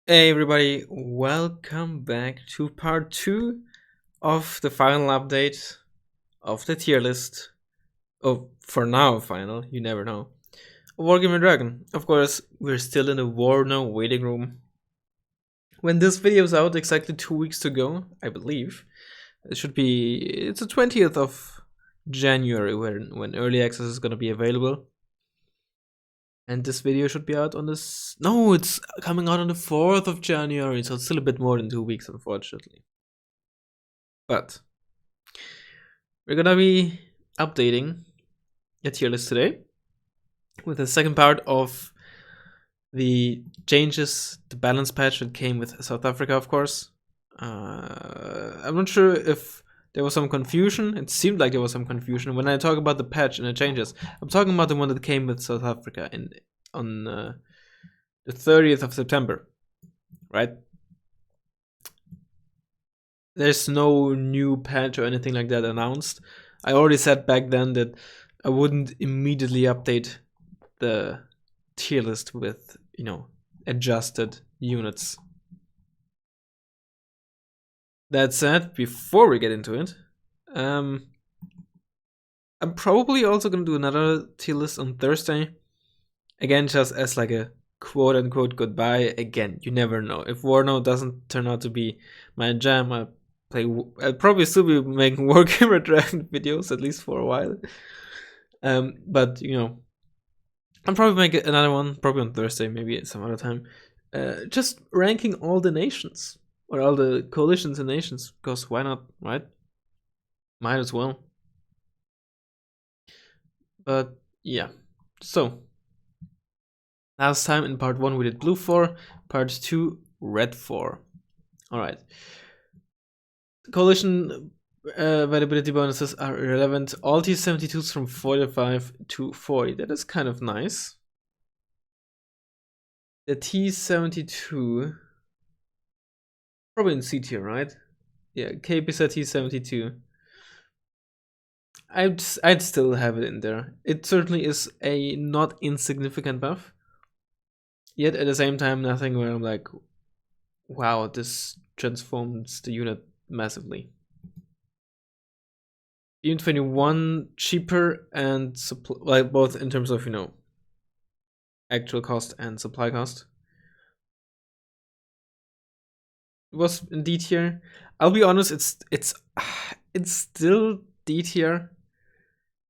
Hey everybody, welcome back to part 2 of the final update of the tier list. Oh, for now, final, you never know. Wargame Dragon. Of course, we're still in the War No waiting room. When this video is out, exactly 2 weeks to go, I believe. It's the 20th of January when early access is gonna be available. And this video should be out on this. No, it's coming out on the 4th of January, so it's still a bit more than 2 weeks, unfortunately. But we're gonna be updating a tier list today with the second part of the changes, the balance patch that came with South Africa, of course. I'm not sure if there was some confusion. It seemed like there was some confusion. When I talk about the patch and the changes, I'm talking about the one that came with South Africa on the 30th of September, right? There's no new patch or anything like that announced. I already said back then that I wouldn't immediately update the tier list with, adjusted units. That said, before we get into it, I'm probably also gonna do another tier list on Thursday. Again, just as like a quote unquote goodbye. Again, you never know. If Warno doesn't turn out to be my jam, I'll probably still be making Wargamer Dragon videos at least for a while. But I'll probably make another one, probably on Thursday, maybe at some other time. Just ranking all the nations or all the coalitions and nations, because why not, right? Might as well. But yeah, so last time in part 1 we did blue 4, part 2 red 4. All right. Coalition availability bonuses are irrelevant. All T72s from 45 to 40. That is kind of nice. The T72, probably in C tier, right? Yeah, KPZ T72. I'd still have it in there. It certainly is a not insignificant buff. Yet at the same time, nothing where I'm like, wow, this transforms the unit massively. Unit 21 cheaper and like both in terms of actual cost and supply cost. It was in D tier. I'll be honest, it's still D tier.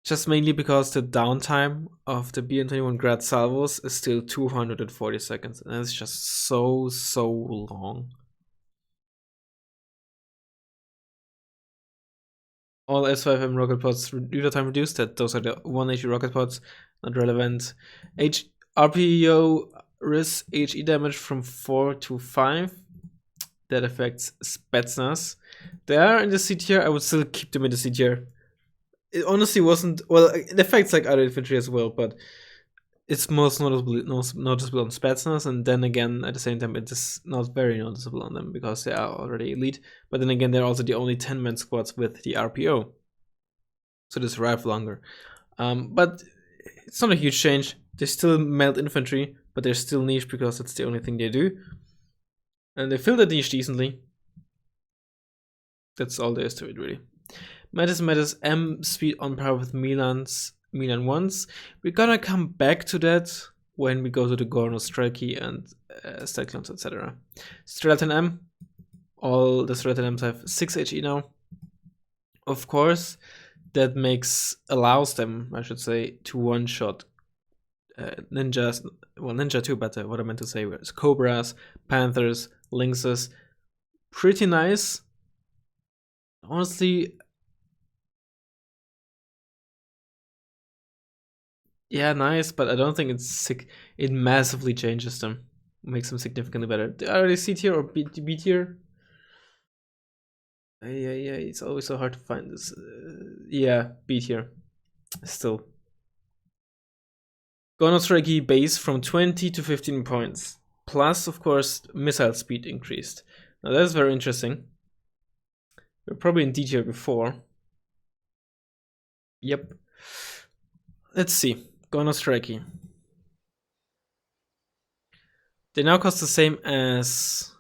Just mainly because the downtime of the BN21 Grad Salvos is still 240 seconds, and it's just so long. All S5M rocket pods reload time reduced. Those are the 180 rocket pods, not relevant. RPO risk HE damage from 4 to 5. That affects Spetsnaz. They are in the C tier. I would still keep them in the C tier. It honestly wasn't, well, it affects like other infantry as well, but it's most noticeable on Spetsnaz, and then again, at the same time, it is not very noticeable on them because they are already elite. But then again, they're also the only 10-man squads with the RPO, so they survive longer. But it's not a huge change. They still melt infantry, but they're still niche because it's the only thing they do, and they fill the niche decently. That's all there is to it, really. Metis M speed on par with Milan 1s. We're gonna come back to that when we go to the Gorno Strelki and Cyclones, etc. Strelton M. All the Strelton M's have 6 HE now. Of course, that allows them, I should say, to one-shot ninjas. Well, ninja too, but what I meant to say was cobras, panthers, lynxes. Pretty nice. Honestly, yeah, nice, but I don't think it's sick. It massively changes them, makes them significantly better. Are they C tier or B tier? Yeah. It's always so hard to find this. Yeah, B tier. Still. Gonostriki base from 20 to 15 points. Plus, of course, missile speed increased. Now that's very interesting. We're probably in D tier before. Yep. Let's see. Gonostriki. They now cost the same as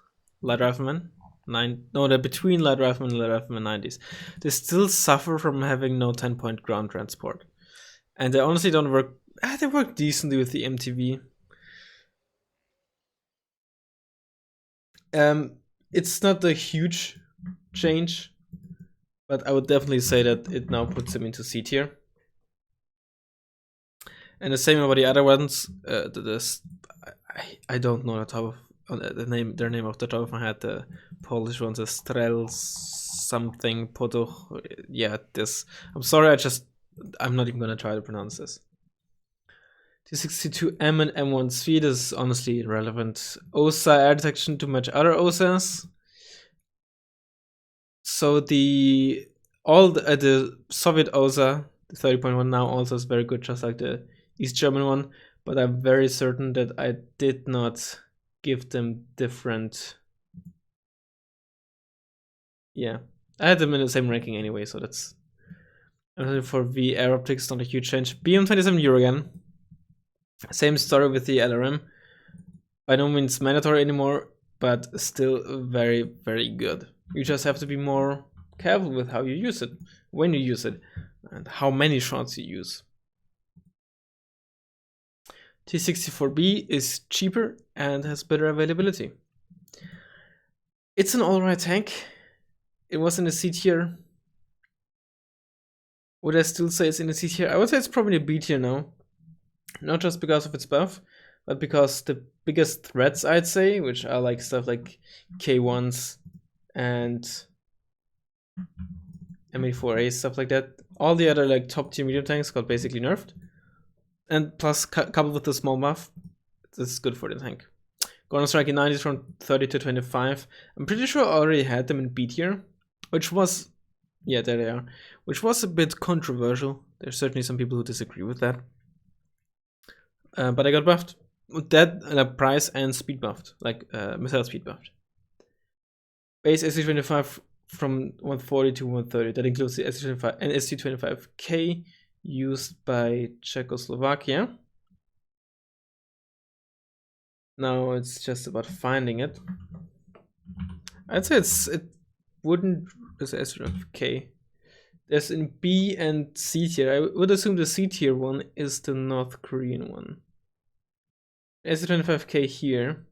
Light Rifleman. They're between Light Rifleman and Light Rifleman 90s. They still suffer from having no 10-point ground transport. And they honestly don't work. They work decently with the MTV. It's not a huge change, but I would definitely say that it now puts them into C tier. And the same about the other ones. I don't know the top of their name off the top of my head. The Polish ones, Strel something Potuch. Yeah, this. I'm sorry. I'm not even gonna try to pronounce this. T62M and M1 speed is honestly irrelevant. OSA air detection to match other OSAs. So the Soviet OSA, the 30.1 now also is very good, just like the East German one. But I'm very certain that I did not give them different. Yeah, I had them in the same ranking anyway, so that's. For V air optics, not a huge change. BM27 again. Same story with the LRM. By no means mandatory anymore, but still very, very good. You just have to be more careful with how you use it, when you use it, and how many shots you use. T64B is cheaper and has better availability. It's an alright tank. It was in the C tier. Would I still say it's in the C tier? I would say it's probably a B tier now. Not just because of its buff, but because the biggest threats, I'd say, which are like stuff like K1s and M84A, stuff like that. All the other like top tier medium tanks got basically nerfed. And plus, coupled with the small buff, this is good for the tank. Gordon Strike in 90s from 30 to 25. I'm pretty sure I already had them in B tier, which was, yeah, there they are, which was a bit controversial. There's certainly some people who disagree with that. But I got buffed. With that, price and speed buffed, like missile speed buffed. Base SC25 from 140 to 130. That includes the SC25 and SC25K used by Czechoslovakia. Now it's just about finding it. I'd say it wouldn't be SC25K. There's in B and C tier. I would assume the C tier one is the North Korean one. SC25K here,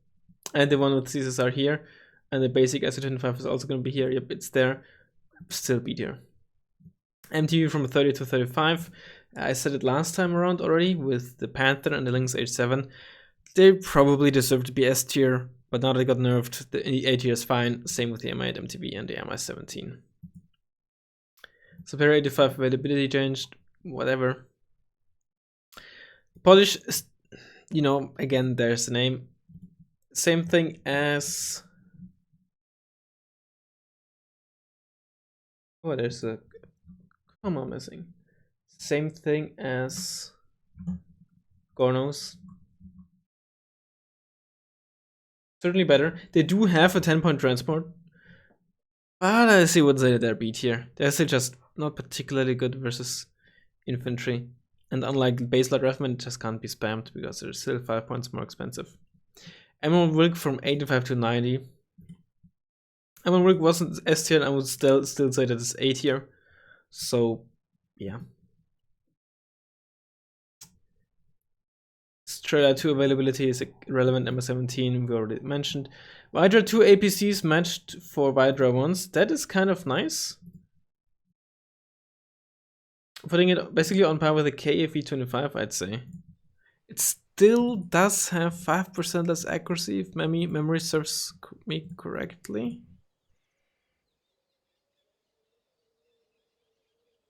and the one with CSSR here, and the basic SC25 is also going to be here. Yep, it's there. Still B tier. MTV from 30 to 35. I said it last time around already with the Panther and the Lynx H7. They probably deserve to be S tier, but now they got nerfed. The A tier is fine. Same with the Mi-8 MTV and the Mi-17. Superior 85 availability changed. Whatever. Polish, you know, again, there's the name. Same thing as. Oh, there's a comma missing. Same thing as Gornos. Certainly better. They do have a 10-point transport, but I see would say that they're B tier. They're still just not particularly good versus infantry. And unlike base light riflemen, it just can't be spammed because they're still 5 points more expensive. M1 Wilk from 85 to 90. M1 Wilk wasn't S tier, and I would still say that it's A tier. So, yeah. Strela 2 availability is irrelevant. Mi-17 we already mentioned. Vidra 2 APCs matched for Vidra 1s. That is kind of nice. Putting it basically on par with the KFE25, I'd say. It still does have 5% less accuracy if memory serves me correctly.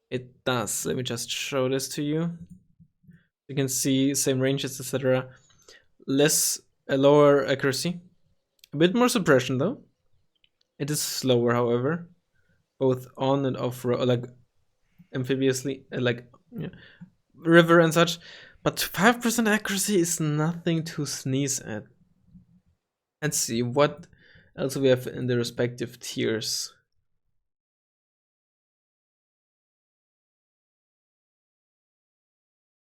It does. Let me just show this to you. You can see same ranges, etc. Lower accuracy. A bit more suppression though. It is slower, however, both on and off road, like amphibiously, like river and such. But 5% accuracy is nothing to sneeze at. Let's see what else we have in the respective tiers.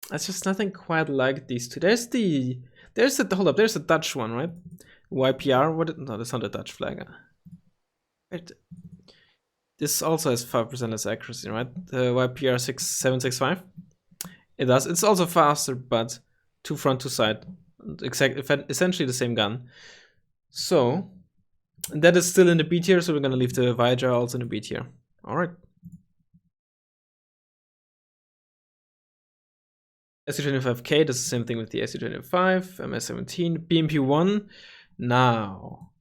That's just nothing quite like these two. There's the There's a hold up. There's a Dutch one, right? YPR. What? No, that's not a Dutch flag. This also has 5% less accuracy, right? The YPR 6765. It does. It's also faster, but two front, two side, essentially the same gun. So that is still in the B tier. So we're gonna leave the Voyager also in the B tier. All right. SU-25K does the same thing with the SU-25, MS-17, BMP-1. Now,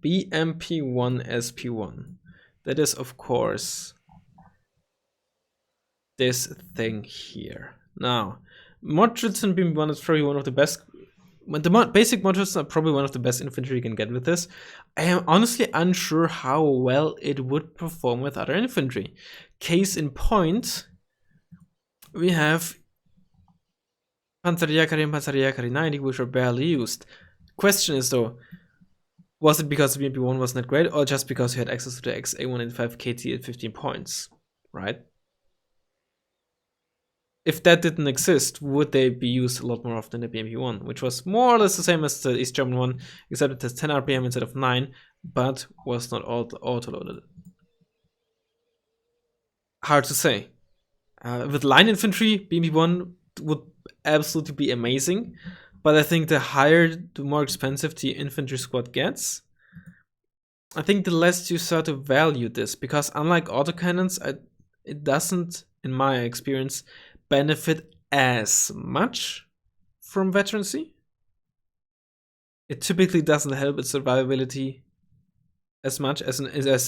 BMP-1 SP-1. That is, of course, this thing here. Now, Modrits BMP-1 is probably one of the best. The basic Modrits are probably one of the best infantry you can get with this. I am honestly unsure how well it would perform with other infantry. Case in point, we have Panzerjäger and Panzerjäger 90, which are barely used. Question is though, was it because the BMP-1 was not great, or just because you had access to the XA-185 KT at 15 points, right? If that didn't exist, would they be used a lot more often than the BMP-1, which was more or less the same as the East German one, except it has 10 RPM instead of 9, but was not auto-loaded. Hard to say. With line infantry, BMP-1 would absolutely be amazing, but I think the higher, the more expensive the infantry squad gets, I think the less you start to value this, because unlike autocannons, it doesn't, in my experience, benefit as much from veterancy. It typically doesn't help its survivability as much as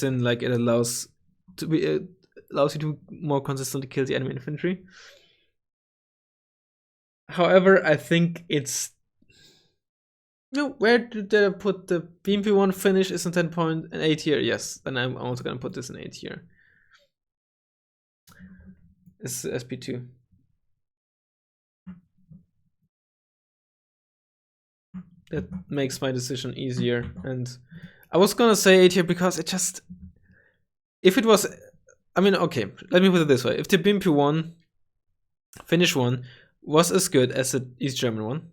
in like it allows you to more consistently kill the enemy infantry. However, I think it's where did I put the BMP-1 finish? Isn't 10 point an A tier? Yes, then I'm also gonna put this in A tier. This is SP2. That makes my decision easier. And I was gonna say A tier because it just, if it was, I mean, okay, let me put it this way. If the BMP-1 finish one was as good as the East German one,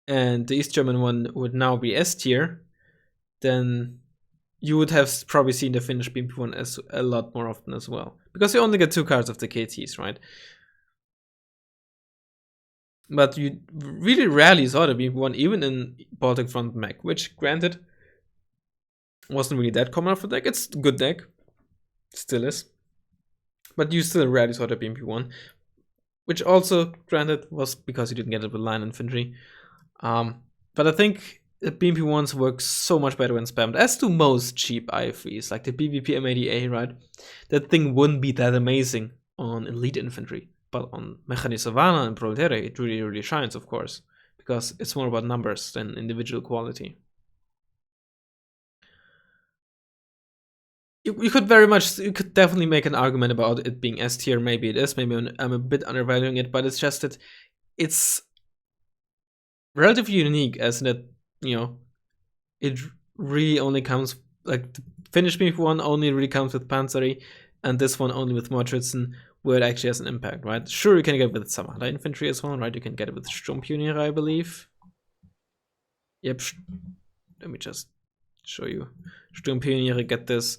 and the East German one would now be S tier, then you would have probably seen the Finnish BMP-1 as a lot more often as well. Because you only get 2 cards of the KTs, right? But you really rarely saw the BMP-1 even in Baltic Front Mech, which granted wasn't really that common for deck. It's a good deck. Still is. But you still rarely saw the BMP-1. Which also, granted, was because you didn't get it with line infantry. But I think the BMP-1s work so much better when spammed, as do most cheap IFVs, like the BVP M80A, right? That thing wouldn't be that amazing on elite infantry. But on Mechanisovana and Proletariat, it really, really shines, of course. Because it's more about numbers than individual quality. You could definitely make an argument about it being S tier. Maybe it is. Maybe I'm a bit undervaluing it, but it's just that it's relatively unique, as that, you know, it really only comes, like, the Finnish BMP-1 only really comes with Panzeri, and this one only with Mordschützen, where it actually has an impact, right? Sure, you can get it with some other infantry as well, right? You can get it with Sturmpioniere, I believe. Yep. Let me just show you. Sturmpioniere get this.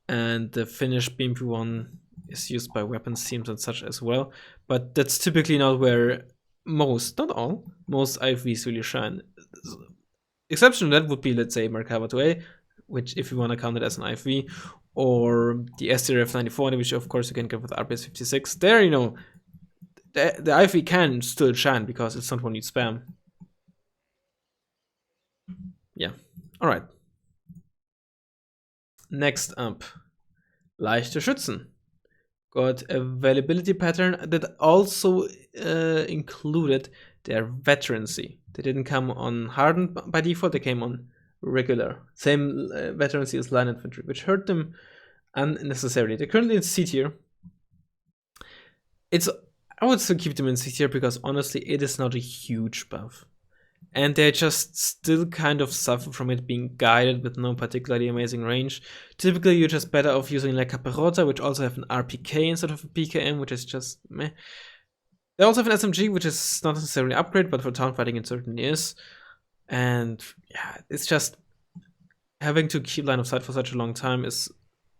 And the Finnish BMP-1 is used by weapons teams and such as well. But that's typically not where most, not all, most IFVs really shine. Exception to that would be, let's say, Merkava 2A, which, if you want to count it as an IFV, or the STRF 94, which of course you can get with RPS 56. There, you know, the IFV can still shine because it's not one you spam. Yeah, alright. Next up, leichte Schützen. Got availability pattern that also included their veterancy. They didn't come on hardened by default, they came on regular. Same veterancy as line infantry, which hurt them unnecessarily. They're currently in C tier. I would still keep them in C tier because honestly, it is not a huge buff. And they just still kind of suffer from it being guided with no particularly amazing range. Typically, you're just better off using like Caperota, which also have an RPK instead of a PKM, which is just meh. They also have an SMG, which is not necessarily an upgrade, but for town fighting it certainly is. And yeah, it's just having to keep line of sight for such a long time is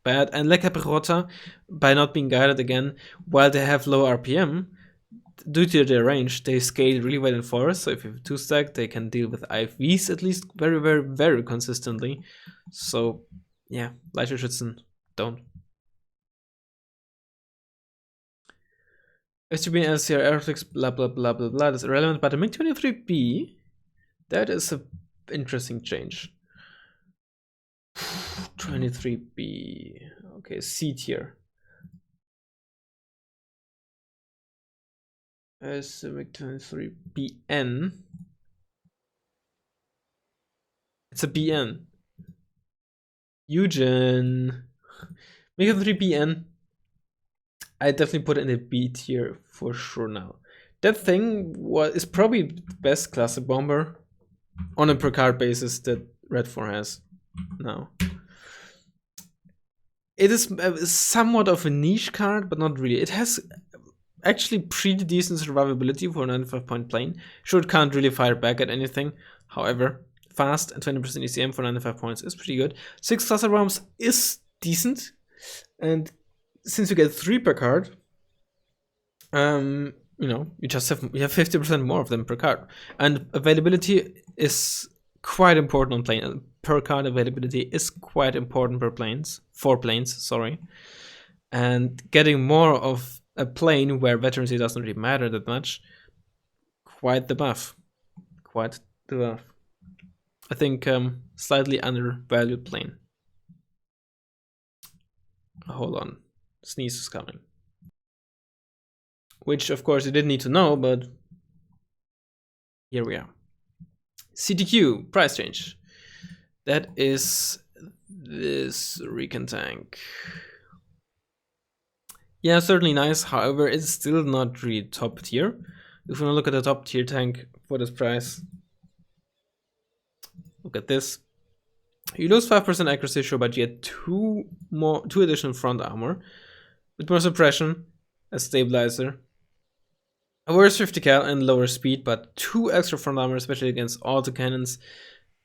bad. And like Caprota, by not being guided again, while they have low RPM, due to their range, they scale really well in forest. So if you have 2-stack, they can deal with IFVs at least very, very, very consistently. So yeah, Leiterschützen don't. SGB and LCR Aeroflix, blah blah blah blah blah. That's irrelevant. But the MiG-23B, that is an interesting change. 23B. Okay, C tier. As MiG-23BN. It's a BN. Eugen. MiG-23BN. I definitely put it in the B tier for sure now. That thing is probably the best classic bomber on a per card basis that Red 4 has now. It is somewhat of a niche card, but not really. It has actually pretty decent survivability for a 95-point plane. Sure, it can't really fire back at anything. However, fast and 20% ECM for 95 points is pretty good. 6 cluster bombs is decent. And since you get 3 per card, you know, you have 50% more of them per card. And availability is quite important on plane. Per card availability is quite important for planes, sorry. And getting more of a plane where veterancy doesn't really matter that much, quite the buff. Quite the buff. I think slightly undervalued plane. Hold on. Sneeze is coming. Which, of course, you didn't need to know, but here we are. CTQ, price change. That is this recon tank. Yeah, certainly nice. However, it's still not really top tier. If you want to look at the top tier tank for this price, look at this. You lose 5% accuracy, sure, but you get two additional front armor, with more suppression, a stabilizer, a worse 50 cal and lower speed, but 2 extra front armor, especially against autocannons,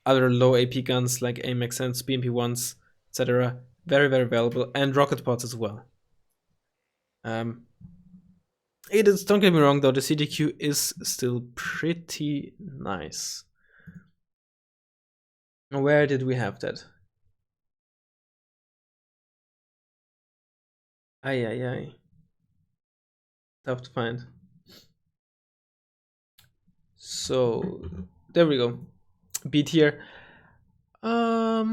other low AP guns like AMXNs, BMP1s, etc. Very, very valuable, and rocket pods as well. It is, don't get me wrong though, the CDQ is still pretty nice. Where did we have that? Ay. Tough to find. So there we go. B tier. I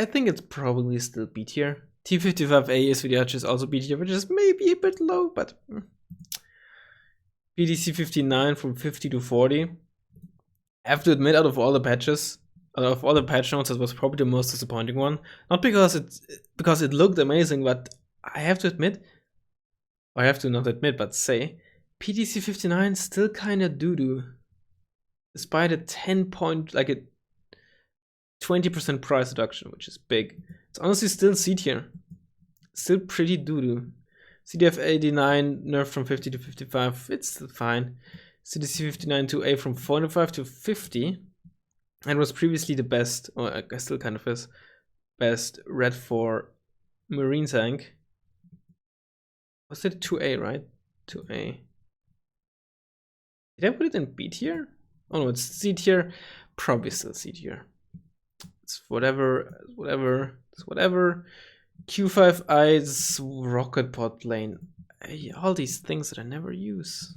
think it's probably still B tier. T55A is Vidiac is also B tier, which is maybe a bit low, but PDC 59 from 50 to 40. I have to admit, out of all the patch notes, that was probably the most disappointing one. Not because it looked amazing, but I have to admit, or I have to not admit, but say, PDC 59 still kind of doo-doo. Despite a 10-point, like a 20% price reduction, which is big. It's honestly still C tier. Still pretty doo-doo. CDF 89 nerfed from 50 to 55, it's still fine. CDC 59 2A from 45 to 50, and was previously the best, or I guess still kind of is, best Red 4 Marine tank. Was it 2A, right? 2A. Did I put it in B tier? Oh no, it's C tier. Probably still C tier. It's whatever. It's whatever. Q5I's rocket pod lane. All these things that I never use.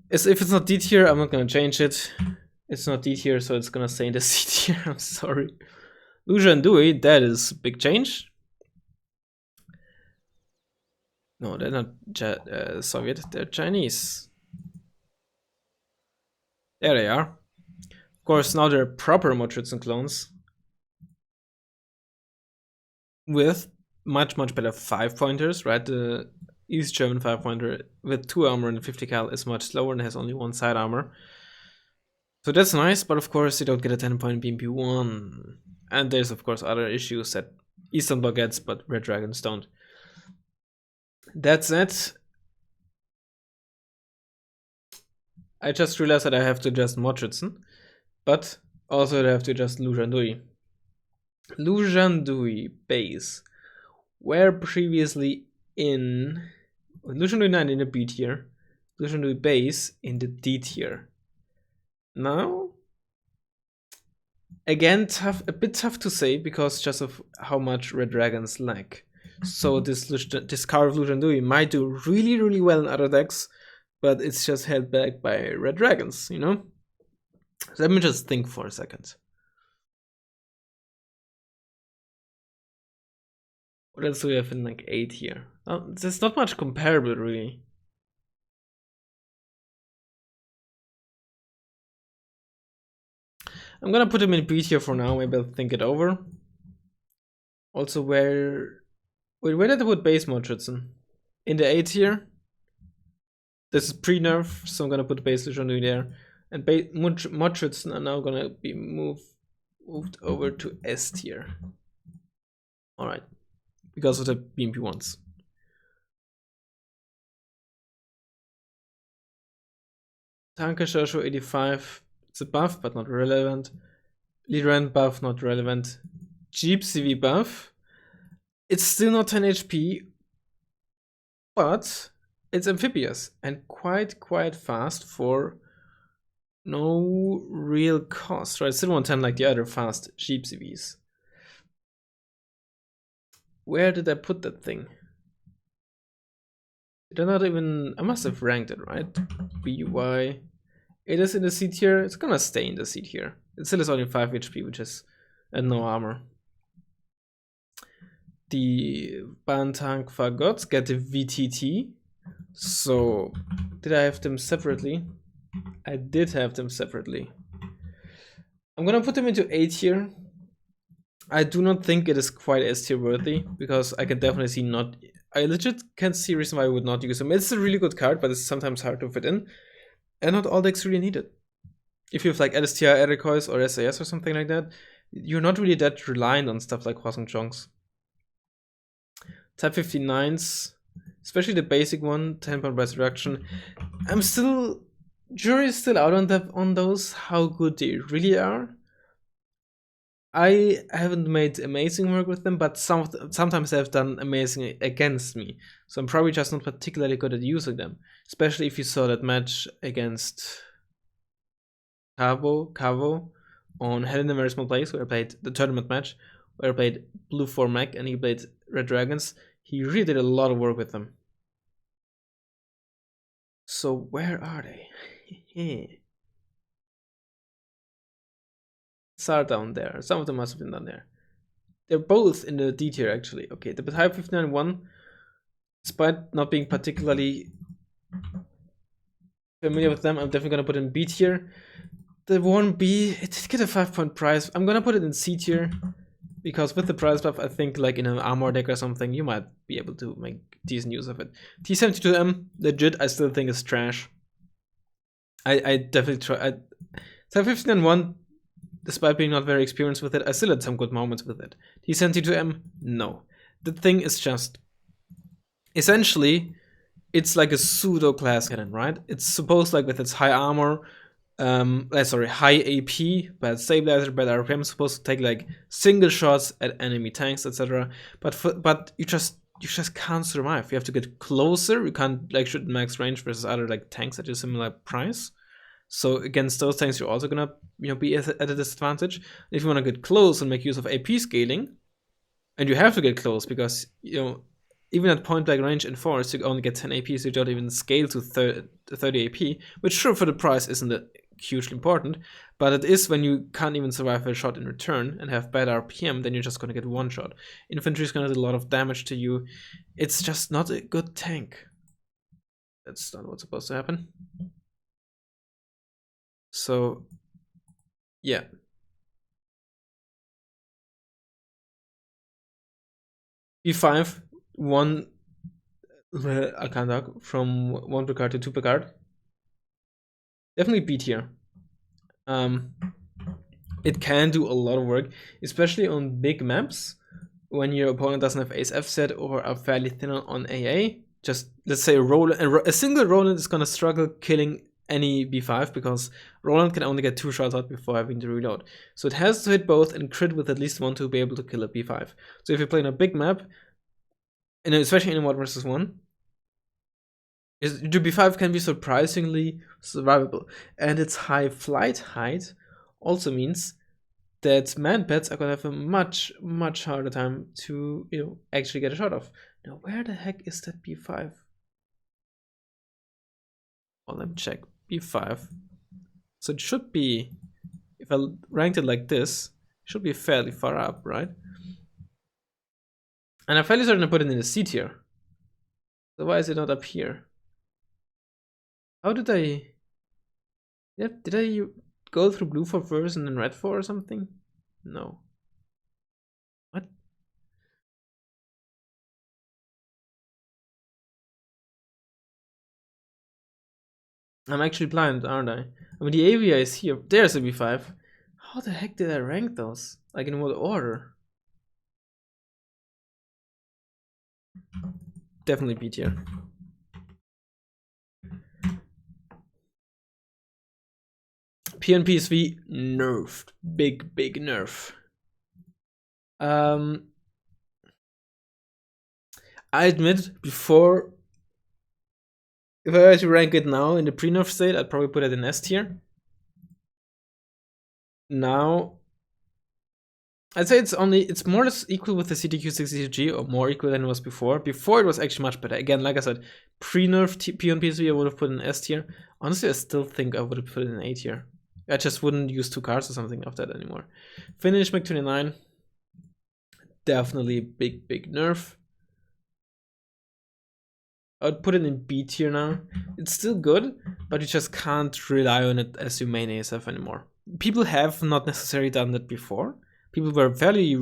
If it's not D tier, I'm not gonna change it. It's not D tier, so it's gonna stay in the C tier. I'm sorry. Luja and Dewey, that is a big change. No, they're not Soviet, they're Chinese. There they are. Of course, now they're proper Motritzen clones. With much better 5-pointers, right? The East German 5-pointer with 2 armor and 50 cal is much slower and has only 1 side armor. So that's nice, but of course you don't get a 10-point BMP1. And there's of course other issues that Eastern Bloc gets, but red dragons don't. That's it. I just realized that I have to adjust Mochitsen, but also I have to adjust Lujandui. Lujandui base were previously in Lujandui 9 in the B tier, Lujandui base in the D tier. Now, again, a bit tough to say because just of how much red dragons lack. So this Carve Lujandui might do really, really well in other decks, but it's just held back by red dragons, you know? So let me just think for a second. What else do we have in like 8 here? Oh, there's not much comparable, really. I'm gonna put him in B tier for now, maybe I'll think it over. Also, where did I put base Mochitsen? In the A tier? This is pre-nerf, so I'm gonna put base Lujandui there. And Mochitsen are now gonna be moved over to S tier. Alright. Because of the BMP ones. Tanka Shosho 85. It's a buff, but not relevant. Liran buff, not relevant. Jeep CV buff. It's still not 10 HP, but it's amphibious and quite fast for no real cost, right? It's still 110 like the other fast Jeep CVs. Where did I put that thing? Did I not even... I must have ranked it, right? BY. It is in the C tier. It's gonna stay in the C tier. It still is only 5 HP, which is... and no armor. The Bantank Fagots get the VTT. So, did I have them separately? I did have them separately. I'm gonna put them into A tier. I do not think it is quite S tier worthy, because I can definitely see not... I legit can't see a reason why I would not use them. It's a really good card, but it's sometimes hard to fit in. And not all decks really need it. If you have like LSTR, Erikois, or SAS or something like that, you're not really that reliant on stuff like Hwasong Chongs. Type 59s, especially the basic one, 10-point resurrection. I'm still... jury's still out on those, how good they really are. I haven't made amazing work with them, but sometimes they've done amazing against me. So I'm probably just not particularly good at using them. Especially if you saw that match against Cavo on Hell in a Very Small Place, where I played the tournament match, where I played Blue 4 Mech and he played Red Dragons. He really did a lot of work with them. So where are they? Are down there. Some of them must have been down there. They're both in the D tier actually. Okay, the Type 59 one, despite not being particularly familiar with them, I'm definitely gonna put in B tier. The 1B, it did get a 5-point prize. I'm gonna put it in C tier because with the prize buff, I think like in an armor deck or something, you might be able to make decent use of it. T72M, legit, I still think is trash. I definitely try. Type 59 1. Despite being not very experienced with it, I still had some good moments with it. T72M, no. The thing is just... essentially, it's like a pseudo-class cannon, right? It's supposed like with its high armor, high AP, bad stabilizer, bad RPM, supposed to take like single shots at enemy tanks, etc. But you just can't survive. You have to get closer. You can't like shoot max range versus other like tanks at a similar price. So against those tanks, you're also gonna be at a disadvantage. If you want to get close and make use of AP scaling, and you have to get close because even at point blank range in force, you only get 10 AP, so you don't even scale to 30 AP, which sure for the price isn't hugely important, but it is when you can't even survive a shot in return and have bad RPM, then you're just gonna get one shot. Infantry is gonna do a lot of damage to you. It's just not a good tank. That's not what's supposed to happen. So, yeah. B5, 1 Arcana from 1 per card to 2 per card. Definitely B tier. It can do a lot of work, especially on big maps when your opponent doesn't have ace f set or are fairly thin on AA. Just let's say a single Roland is gonna struggle killing any b5 because Roland can only get 2 shots out before having to reload. So it has to hit both and crit with at least one to be able to kill a b5. So if you're playing a big map, especially in a 1v1, the b5 can be surprisingly survivable. And its high flight height also means that man pets are gonna have a much harder time to actually get a shot off. Now where the heck is that b5? Well, let me check. b5. So it should be, if I ranked it like this, it should be fairly far up, right? And I'm fairly certain I put it in the C tier. So why is it not up here? How did I... Yep, did I go through blue for first and then red for or something? No. What? I'm actually blind, aren't I? I mean, the Avia is here. There's a b5. How the heck did I rank those? Like, in what order? Definitely B tier. P and PSV nerfed. Big nerf. I admit, before, if I were to rank it now in the pre-nerf state, I'd probably put it in S tier. Now, I'd say it's more or less equal with the CTQ62G, or more equal than it was before. Before it was actually much better. Again, like I said, pre-nerf P on PSV I would have put in S tier. Honestly, I still think I would have put it in A tier. I just wouldn't use 2 cards or something of that anymore. Finish MiG-29. Definitely big nerf. I'd put it in B tier now. It's still good, but you just can't rely on it as your main ASF anymore. People have not necessarily done that before. People were fairly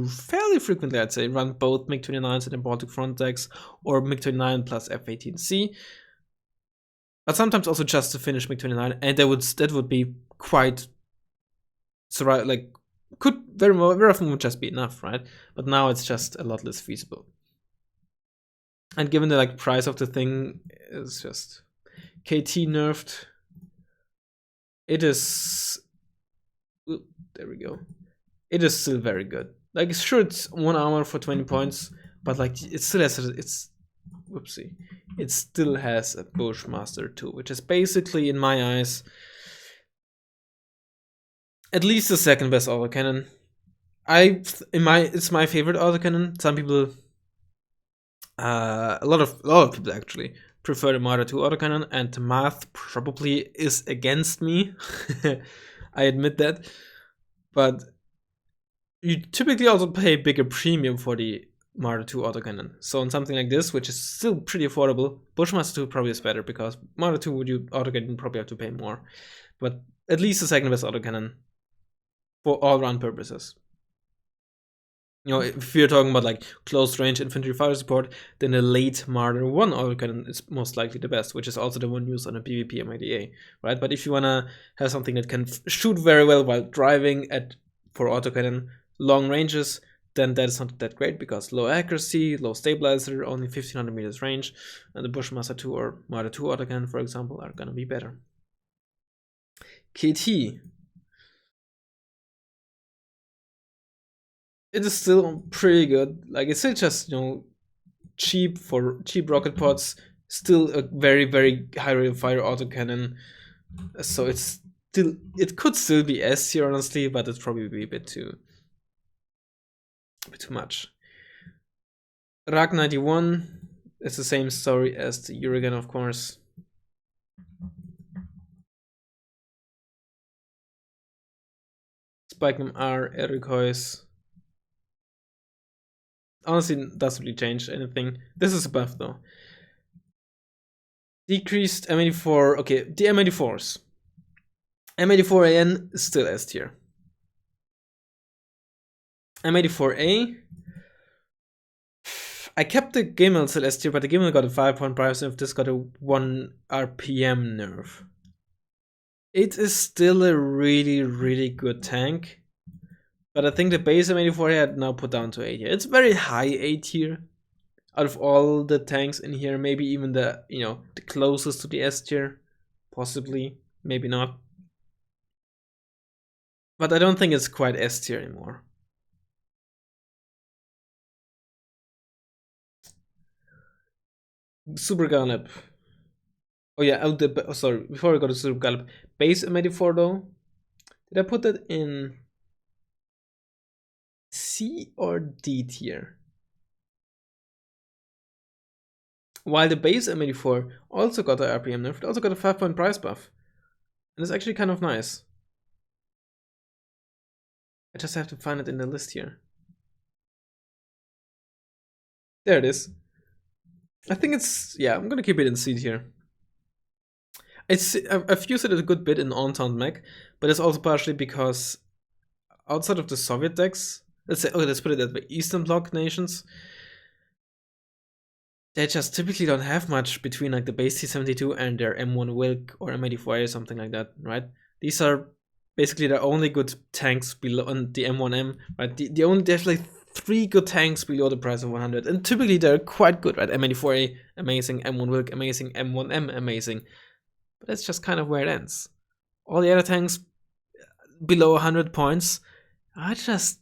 frequently, I'd say, run both MiG-29s in the Baltic front decks or MiG-29 plus F-18C. But sometimes also just to finish MiG-29, and that would be quite, like, could very often would just be enough, right? But now it's just a lot less feasible. And given the like price of the thing is just KT nerfed, it is. Ooh, there we go. It is still very good. Like, sure, it's 1 armor for 20 points, but like it still has whoopsie. It still has a Bushmaster 2, which is basically, in my eyes, at least the second best autocannon. It's my favorite autocannon. Some people, a lot of people actually prefer the Marder 2 autocannon, and the math probably is against me. I admit that, but you typically also pay a bigger premium for the Marder 2 autocannon. So on something like this, which is still pretty affordable, Bushmaster 2 probably is better, because Marder 2 would you autocannon probably have to pay more. But at least the second best autocannon for all round purposes. You know, if you're talking about like close range infantry fire support, then the late Marder 1 autocannon is most likely the best, which is also the one used on a PvP MIDA, right? But if you wanna have something that can shoot very well while driving for autocannon long ranges, then that is not that great, because low accuracy, low stabilizer, only 1500 meters range, and the Bushmaster 2 or Marder 2 autocannon, for example, are gonna be better. KT. It is still pretty good. Like, it's still just, cheap rocket pods. Still a very high rate of fire autocannon. So it could still be S tier, honestly, but it'd probably be a bit too much. Rag 91 is the same story as the Uragan, of course. Spikeman R, Erikois. Honestly, doesn't really change anything. This is a buff though. Decreased M84. Okay, the M84s. M84AN is still S tier. M84A. I kept the Gimel still S tier, but the Gimel got a 5-point price nerf. This got a 1 RPM nerf. It is still a really good tank, But I think the base M84 had now put down to A tier. It's very high A tier. Out of all the tanks in here, maybe even the the closest to the S tier, possibly, maybe not. But I don't think it's quite S tier anymore. Super Gallop. Oh yeah, sorry. Before we go to Super Gallop, base M84 though. Did I put that in C or D tier? While the base M84 also got a RPM nerf, it also got a 5-point price buff. And it's actually kind of nice. I just have to find it in the list here. There it is. I think it's, yeah, I'm gonna keep it in C tier. I've used it a good bit in on-town mech, but it's also partially because outside of the Soviet decks, let's put it that way, Eastern Bloc nations, they just typically don't have much between like the base T72 and their M1 Wilk or M84A or something like that, right? These are basically the only good tanks below on the M1M, right? The only there's like 3 good tanks below the price of 100, and typically they're quite good, right? M84A amazing, M1 Wilk amazing, M1M amazing, but that's just kind of where it ends. All the other tanks below 100 points are just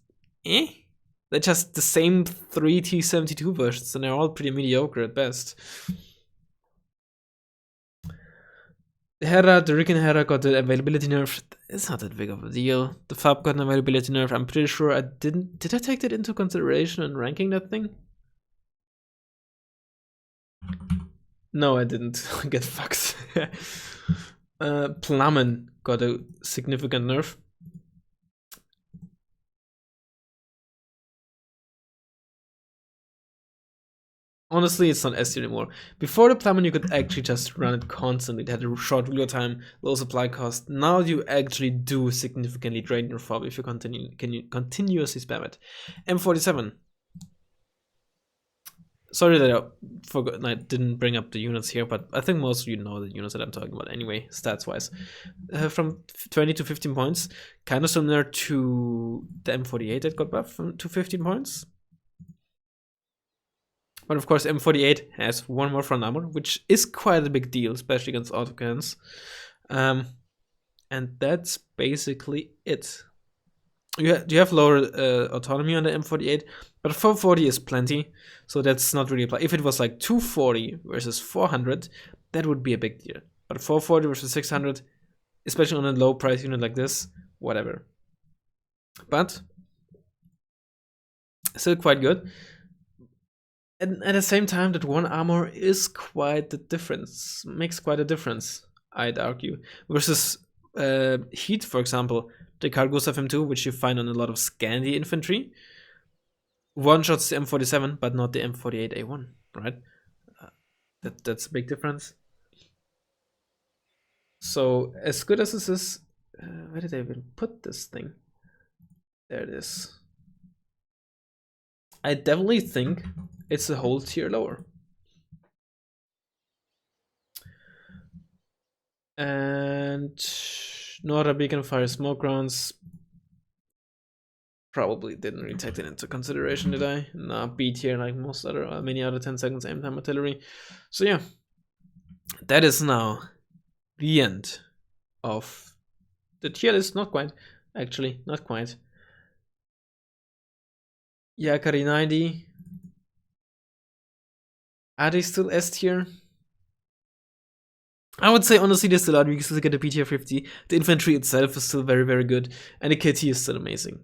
They're just the same 3 T72 versions, and they're all pretty mediocre at best. The Riken Hera got the availability nerf. It's not that big of a deal. The Fab got an availability nerf. I'm pretty sure I didn't. Did I take that into consideration in ranking that thing? No, I didn't. Get fucked. Plummen got a significant nerf. Honestly, it's not S tier anymore. Before the Plummen, you could actually just run it constantly. It had a short reload time, low supply cost. Now you actually do significantly drain your fob if you continuously spam it. M47. Sorry that I didn't bring up the units here, but I think most of you know the units that I'm talking about anyway, stats-wise. From 20 to 15 points, kind of similar to the M48 that got buffed to 15 points. But of course, M48 has 1 more front armor, which is quite a big deal, especially against autocannons. And that's basically it. You have lower autonomy on the M48, but 440 is plenty, so that's not really apply. If it was like 240 versus 400, that would be a big deal. But 440 versus 600, especially on a low price unit like this, whatever. But still quite good. And at the same time, that 1 armor is quite the difference, makes quite a difference, I'd argue. Versus Heat, for example, the Cargustav M2, which you find on a lot of Scandi infantry, one-shots the M47, but not the M48A1, right? That's a big difference. So, as good as this is, where did I even put this thing? There it is. I definitely think it's a whole tier lower. And Nora Beacon Fire Smoke Rounds. Probably didn't really take that into consideration, did I? Nah, B tier like most other, many other 10 seconds aim time artillery. So yeah, that is now the end of the tier list. Not quite, actually, not quite. Yakari 90. Are they still S tier? I would say honestly they still are, because look at the PTR 50. The infantry itself is still very, very good, and the KT is still amazing.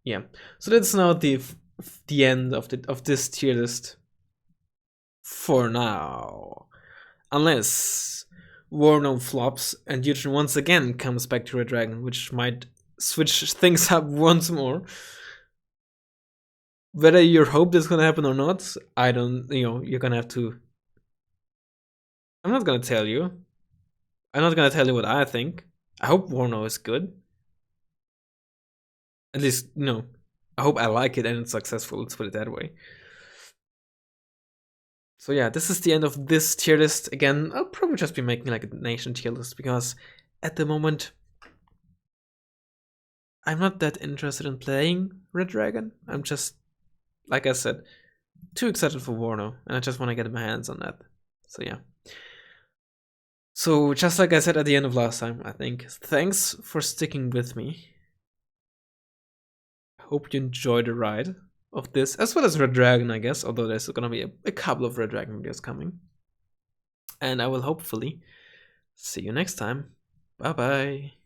Yeah, so that's now the end of this tier list for now, unless Wargame flops and Eugene once again comes back to Red Dragon, which might switch things up once more. Whether you hope that's gonna happen or not, I don't. You're gonna have to. I'm not gonna tell you. I'm not gonna tell you what I think. I hope Warno is good. At least, I hope I like it and it's successful. Let's put it that way. So yeah, this is the end of this tier list. Again, I'll probably just be making like a nation tier list, because at the moment I'm not that interested in playing Red Dragon. I'm just, like I said, too excited for Warno, and I just want to get my hands on that. So yeah. So just like I said at the end of last time, I think, thanks for sticking with me. I hope you enjoyed the ride of this, as well as Red Dragon, I guess, although there's gonna be a couple of Red Dragon videos coming. And I will hopefully see you next time. Bye bye.